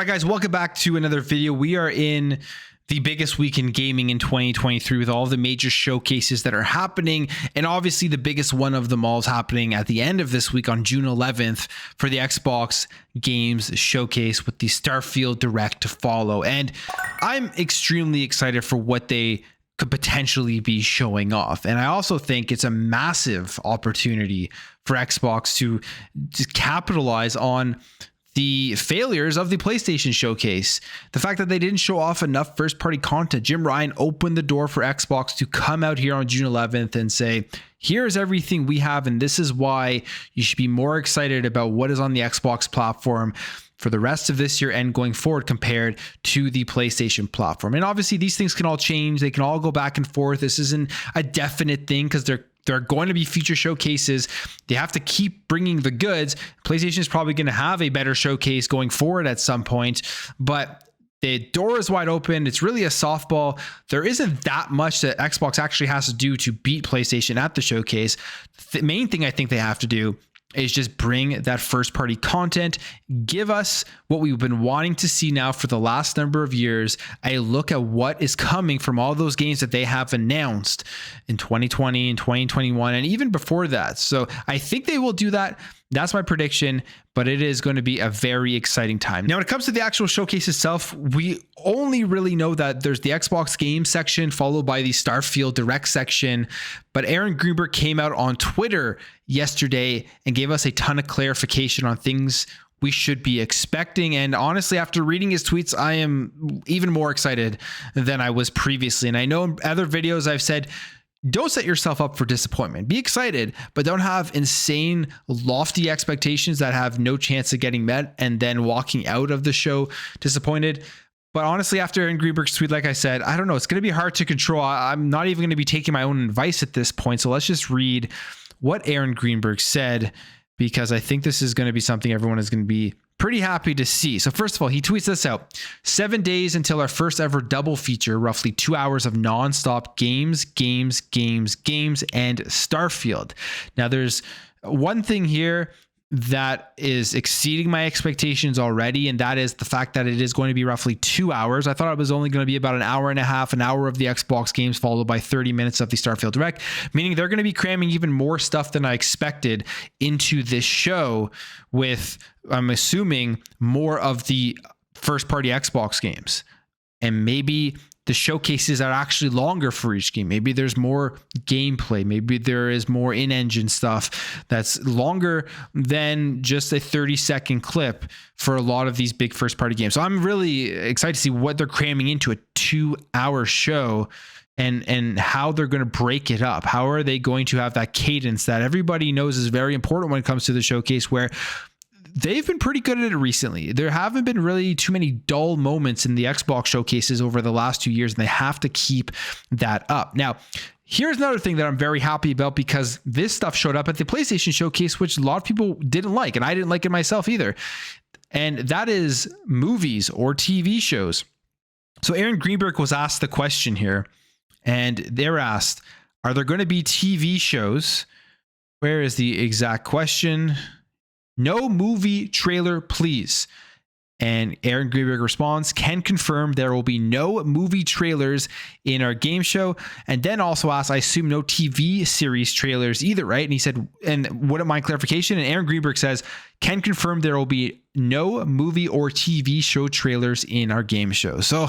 guys, welcome back to another video. We are in the biggest week in gaming in 2023 with all the major showcases that are happening, and obviously the biggest one of them all is happening at the end of this week on June 11th for the Xbox Games Showcase with the Starfield Direct to follow. And I'm extremely excited for what they could potentially be showing off. And I also think it's a massive opportunity for Xbox to just capitalize on the failures of the PlayStation Showcase. The fact that they didn't show off enough first-party content. Jim Ryan opened the door for Xbox to come out here on June 11th and say, here's everything we have, and this is why you should be more excited about what is on the Xbox platform for the rest of this year and going forward compared to the PlayStation platform. And obviously these things can all change. They can all go back and forth. This isn't a definite thing because they're going to be future showcases. They have to keep bringing the goods. PlayStation is probably going to have a better showcase going forward at some point, but the door is wide open. It's really a softball. There isn't that much that Xbox actually has to do to beat PlayStation at the showcase. The main thing I think they have to do is just bring that first party content, give us what we've been wanting to see now for the last number of years, a look at what is coming from all those games that they have announced in 2020 and 2021 and even before that. So I think they will do that. That's my prediction, but it is going to be a very exciting time. Now, when it comes to the actual showcase itself, we only really know that there's the Xbox Games section followed by the Starfield Direct section, but Aaron Greenberg came out on Twitter yesterday and gave us a ton of clarification on things we should be expecting. And honestly, after reading his tweets, I am even more excited than I was previously. And I know in other videos I've said, don't set yourself up for disappointment. Be excited, but don't have insane, lofty expectations that have no chance of getting met and then walking out of the show disappointed. But honestly, after Aaron Greenberg's tweet, like I said, I don't know. It's going to be hard to control. I'm not even going to be taking my own advice at this point. So let's just read what Aaron Greenberg said, because I think this is going to be something everyone is going to be pretty happy to see. So first of all, he tweets this out: 7 days until our first ever double feature, roughly 2 hours of nonstop games, and Starfield. Now there's one thing here that is exceeding my expectations already, and that is the fact that it is going to be roughly 2 hours. I thought it was only going to be about an hour and a half, an hour of the Xbox games followed by 30 minutes of the Starfield Direct, meaning they're going to be cramming even more stuff than I expected into this show with, I'm assuming, more of the first-party Xbox games. And maybe the showcases are actually longer for each game. Maybe there's more gameplay. Maybe there is more in-engine stuff that's longer than just a 30-second clip for a lot of these big first-party games. So I'm really excited to see what they're cramming into a 2-hour show and how they're going to break it up. How are they going to have that cadence that everybody knows is very important when it comes to the showcase, where they've been pretty good at it recently. There haven't been really too many dull moments in the Xbox showcases over the last 2 years, and they have to keep that up. Now, here's another thing that I'm very happy about, because this stuff showed up at the PlayStation Showcase, which a lot of people didn't like, and I didn't like it myself either. And that is movies or TV shows. So Aaron Greenberg was asked the question here, and they're asked, are there going to be TV shows? Where is the exact question? No movie trailer, please. And Aaron Greenberg responds, can confirm there will be no movie trailers in our game show. And then also asks, I assume no TV series trailers either, right? And he said, and wouldn't mind clarification. And Aaron Greenberg says, can confirm there will be no movie or TV show trailers in our game show. So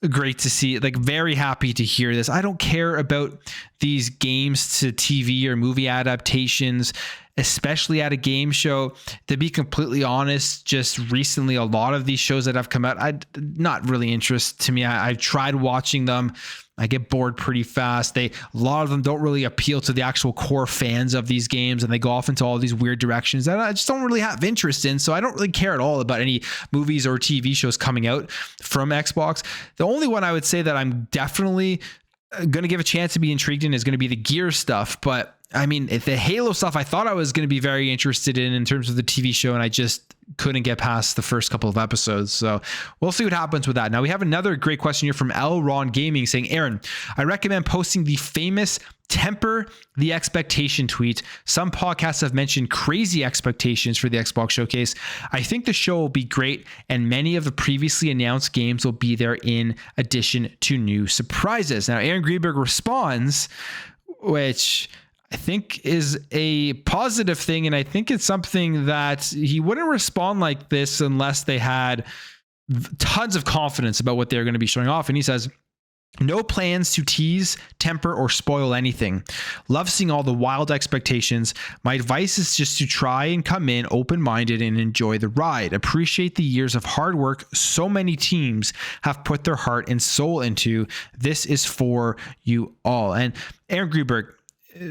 great to see, like very happy to hear this. I don't care about these games to TV or movie adaptations, especially at a game show. To be completely honest, just recently, a lot of these shows that have come out, not really interest to me. I've tried watching them. I get bored pretty fast. A lot of them don't really appeal to the actual core fans of these games, and they go off into all these weird directions that I just don't really have interest in. So I don't really care at all about any movies or TV shows coming out from Xbox. The only one I would say that I'm definitely going to give a chance to be intrigued in is going to be the Gears stuff, but I mean, the Halo stuff I thought I was going to be very interested in terms of the TV show, and I just couldn't get past the first couple of episodes. So we'll see what happens with that. Now we have another great question here from L. Ron Gaming saying, Aaron, I recommend posting the famous temper the expectation tweet. Some podcasts have mentioned crazy expectations for the Xbox Showcase. I think the show will be great, and many of the previously announced games will be there in addition to new surprises. Now Aaron Greenberg responds, which I think is a positive thing. And I think it's something that he wouldn't respond like this unless they had tons of confidence about what they're going to be showing off. And he says, no plans to tease, temper, or spoil anything. Love seeing all the wild expectations. My advice is just to try and come in open-minded and enjoy the ride. Appreciate the years of hard work so many teams have put their heart and soul into. This is for you all. And Aaron Greenberg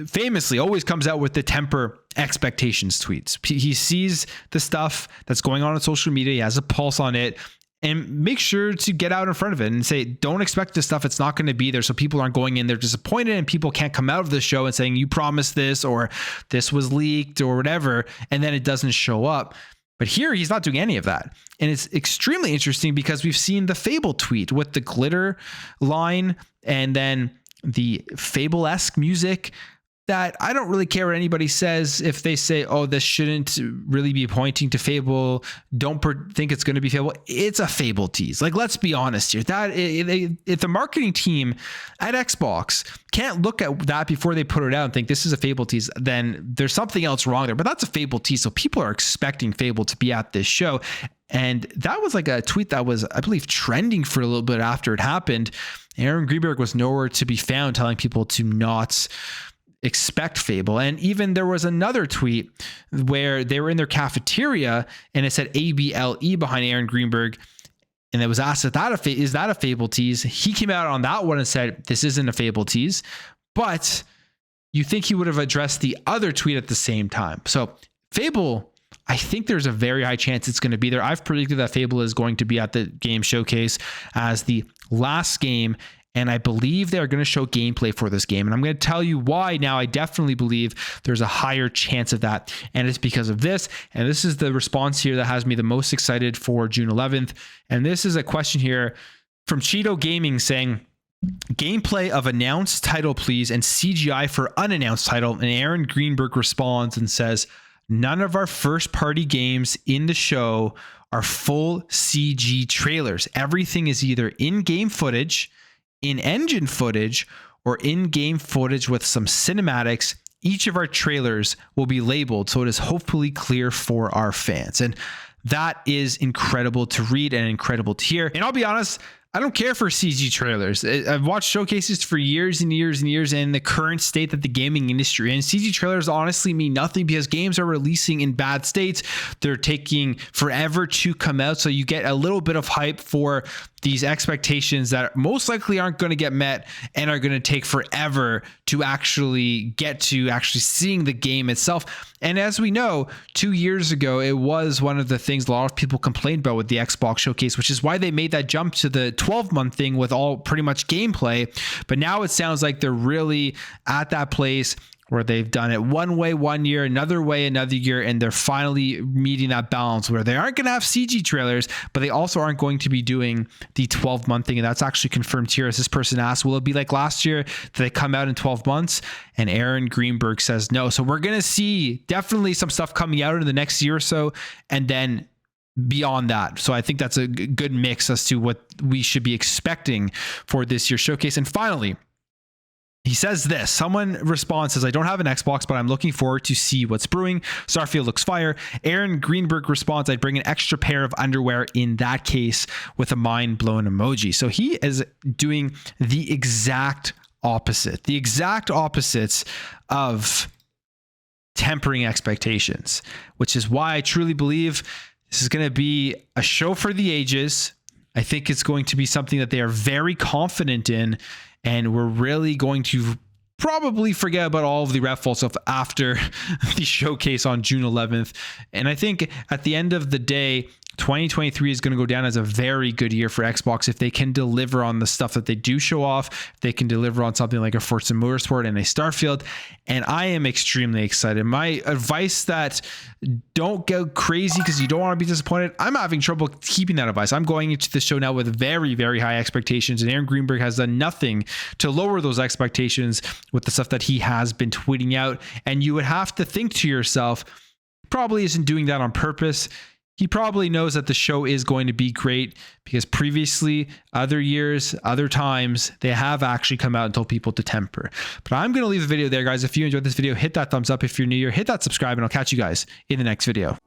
famously always comes out with the temper expectations tweets. He sees the stuff that's going on social media. He has a pulse on it, and make sure to get out in front of it and say, don't expect this stuff. It's not going to be there. So people aren't going in there disappointed, and people can't come out of the show and saying, you promised this, or this was leaked, or whatever. And then it doesn't show up. But here he's not doing any of that. And it's extremely interesting because we've seen the Fable tweet with the glitter line and then the Fable-esque music that I don't really care what anybody says. If they say, oh, this shouldn't really be pointing to Fable, don't think it's going to be Fable. It's a Fable tease. Like, let's be honest here. That if the marketing team at Xbox can't look at that before they put it out and think this is a Fable tease, then there's something else wrong there. But that's a Fable tease. So people are expecting Fable to be at this show. And that was like a tweet that was, I believe, trending for a little bit after it happened. Aaron Greenberg was nowhere to be found telling people to not expect Fable. And even there was another tweet where they were in their cafeteria and it said ABLE behind Aaron Greenberg. And it was asked, is that a Fable tease? He came out on that one and said, this isn't a Fable tease. But you think he would have addressed the other tweet at the same time. So Fable, I think there's a very high chance it's going to be there. I've predicted that Fable is going to be at the game showcase as the last game, and I believe they're going to show gameplay for this game. And I'm going to tell you why now. I definitely believe there's a higher chance of that, and it's because of this. And this is the response here that has me the most excited for June 11th. And this is a question here from Cheeto Gaming saying, gameplay of announced title, please, and CGI for unannounced title. And Aaron Greenberg responds and says, none of our first party games in the show are full CG trailers. Everything is either in-game footage, in-engine footage, or in-game footage with some cinematics. Each of our trailers will be labeled, so it is hopefully clear for our fans. And that is incredible to read and incredible to hear. And I'll be honest, I don't care for CG trailers. I've watched showcases for years and years and years, and the current state that the gaming industry and CG trailers honestly mean nothing because games are releasing in bad states. They're taking forever to come out. So you get a little bit of hype for these expectations that most likely aren't going to get met and are going to take forever to actually get to actually seeing the game itself. And as we know, 2 years ago, it was one of the things a lot of people complained about with the Xbox Showcase, which is why they made that jump to the 12-month thing with all pretty much gameplay. But now it sounds like they're really at that place where they've done it one way 1 year, another way another year, and they're finally meeting that balance where they aren't going to have CG trailers, but they also aren't going to be doing the 12-month thing. And that's actually confirmed here as this person asked, will it be like last year? Did they come out in 12 months? And Aaron Greenberg says no. So we're going to see definitely some stuff coming out in the next year or so, and then beyond that. So I think that's a good mix as to what we should be expecting for this year's showcase. And finally, he says this, someone responds, says, I don't have an Xbox, but I'm looking forward to see what's brewing. Starfield looks fire. Aaron Greenberg responds, I'd bring an extra pair of underwear in that case, with a mind blown emoji. So he is doing the exact opposites of tempering expectations, which is why I truly believe this is going to be a show for the ages. I think it's going to be something that they are very confident in. And we're really going to probably forget about all of the Redfall stuff after the showcase on June 11th. And I think at the end of the day, 2023 is going to go down as a very good year for Xbox if they can deliver on the stuff that they do show off, if they can deliver on something like a Forza Motorsport and a Starfield. And I am extremely excited. My advice that don't go crazy because you don't want to be disappointed. I'm having trouble keeping that advice. I'm going into the show now with very, very high expectations, and Aaron Greenberg has done nothing to lower those expectations with the stuff that he has been tweeting out. And you would have to think to yourself, probably isn't doing that on purpose. He probably knows that the show is going to be great because previously, other years, other times, they have actually come out and told people to temper. But I'm going to leave the video there, guys. If you enjoyed this video, hit that thumbs up. If you're new here, hit that subscribe, and I'll catch you guys in the next video.